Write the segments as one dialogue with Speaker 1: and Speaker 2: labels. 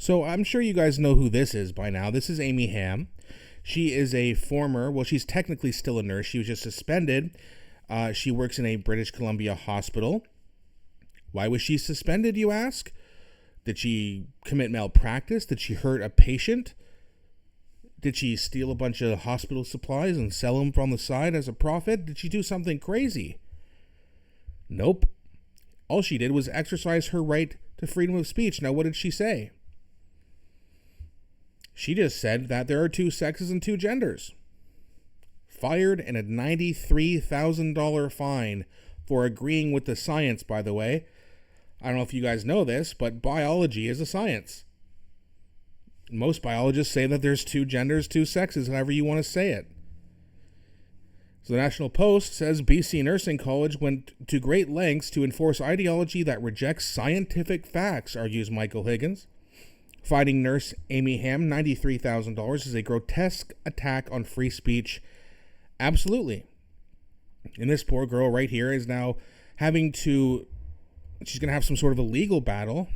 Speaker 1: So I'm sure you guys know who this is by now. This is Amy Ham. She is a she's technically still a nurse. She was just suspended. She works in a British Columbia hospital. Why was she suspended, you ask? Did she commit malpractice? Did she hurt a patient? Did she steal a bunch of hospital supplies and sell them from the side as a profit? Did she do something crazy? Nope. All she did was exercise her right to freedom of speech. Now, what did she say? She just said that there are two sexes and two genders. Fired and a $93,000 fine for agreeing with the science, by the way. I don't know if you guys know this, but biology is a science. Most biologists say that there's two genders, two sexes, however you want to say it. So the National Post says BC Nursing College went to great lengths to enforce ideology that rejects scientific facts, argues Michael Higgins. Fining nurse Amy Ham $93,000 is a grotesque attack on free speech. Absolutely. And this poor girl right here is now she's going to have some sort of a legal battle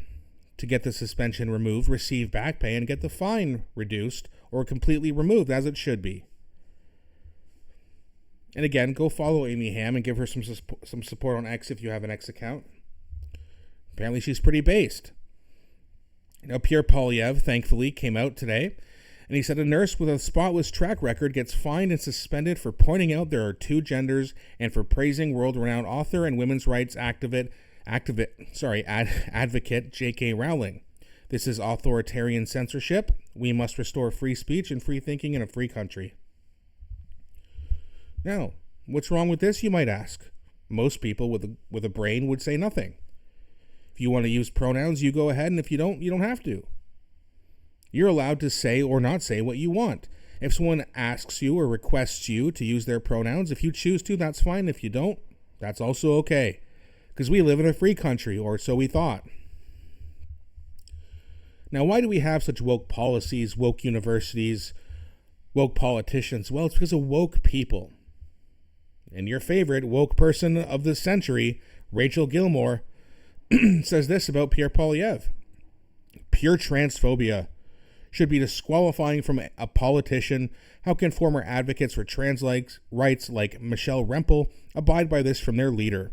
Speaker 1: to get the suspension removed, receive back pay, and get the fine reduced or completely removed, as it should be. And again, go follow Amy Ham and give her some support on X if you have an X account. Apparently she's pretty based. Now, Pierre-Poilievre, thankfully, came out today, and he said a nurse with a spotless track record gets fined and suspended for pointing out there are two genders and for praising world-renowned author and women's rights advocate J.K. Rowling. This is authoritarian censorship. We must restore free speech and free thinking in a free country. Now, what's wrong with this, you might ask? Most people with a brain would say nothing. If you want to use pronouns, you go ahead, and if you don't have to. You're allowed to say or not say what you want. If someone asks you or requests you to use their pronouns, if you choose to, that's fine. If you don't, that's also okay. Because we live in a free country, or so we thought. Now, why do we have such woke policies, woke universities, woke politicians? Well, it's because of woke people. And your favorite woke person of the century, Rachel Gilmore, says this about Pierre-Poilievre. Pure transphobia should be disqualifying from a politician. How can former advocates for trans rights like Michelle Rempel abide by this from their leader?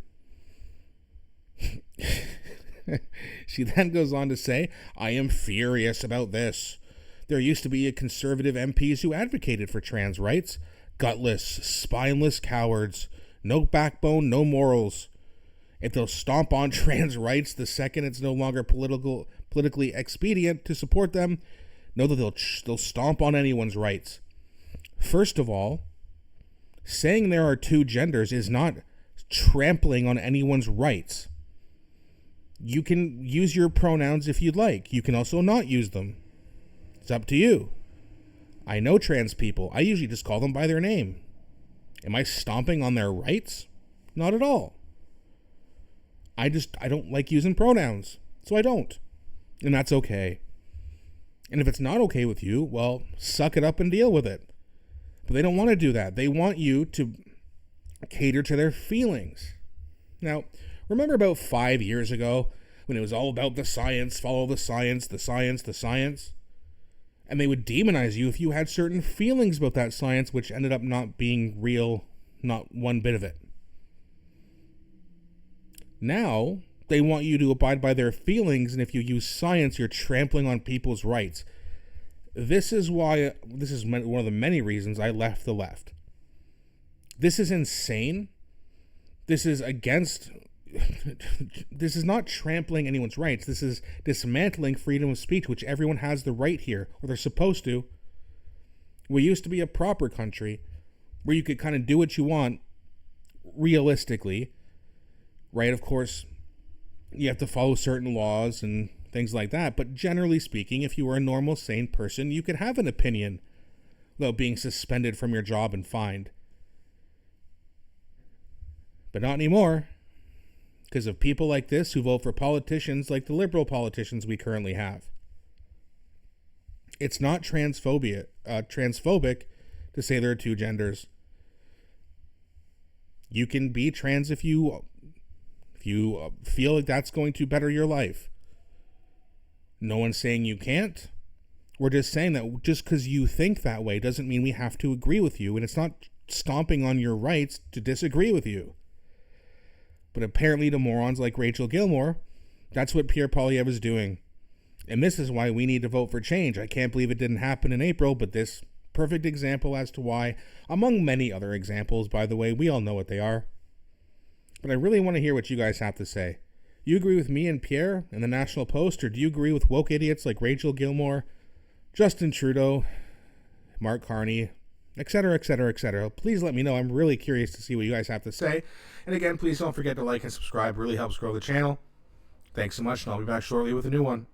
Speaker 1: She then goes on to say, I am furious about this. There used to be conservative MPs who advocated for trans rights. Gutless, spineless cowards. No backbone, no morals. If they'll stomp on trans rights the second it's no longer politically expedient to support them, know that they'll stomp on anyone's rights. First of all, saying there are two genders is not trampling on anyone's rights. You can use your pronouns if you'd like. You can also not use them. It's up to you. I know trans people. I usually just call them by their name. Am I stomping on their rights? Not at all. I don't like using pronouns, so I don't. And that's okay. And if it's not okay with you, well, suck it up and deal with it. But they don't want to do that. They want you to cater to their feelings. Now, remember about 5 years ago when it was all about the science, follow the science, the science, the science? And they would demonize you if you had certain feelings about that science, which ended up not being real, not one bit of it. Now, they want you to abide by their feelings, and if you use science, you're trampling on people's rights. This is one of the many reasons I left the left. This is insane. This is not trampling anyone's rights. This is dismantling freedom of speech, which everyone has the right here, or they're supposed to. We used to be a proper country where you could kind of do what you want realistically, right? Of course, you have to follow certain laws and things like that. But generally speaking, if you were a normal, sane person, you could have an opinion without being suspended from your job and fined. But not anymore, because of people like this who vote for politicians like the liberal politicians we currently have. It's not transphobic to say there are two genders. You can be trans if you feel like that's going to better your life. No one's saying you can't. We're just saying that just because you think that way doesn't mean we have to agree with you, and it's not stomping on your rights to disagree with you. But apparently to morons like Rachel Gilmore, that's what Pierre Poilievre is doing. And this is why we need to vote for change. I can't believe it didn't happen in April, but this perfect example as to why, among many other examples, by the way, we all know what they are. But I really want to hear what you guys have to say. You agree with me and Pierre and the National Post, or do you agree with woke idiots like Rachel Gilmore, Justin Trudeau, Mark Carney, etc., etc., etc.? Please let me know. I'm really curious to see what you guys have to say. And again, please don't forget to like and subscribe. It really helps grow the channel. Thanks so much, and I'll be back shortly with a new one.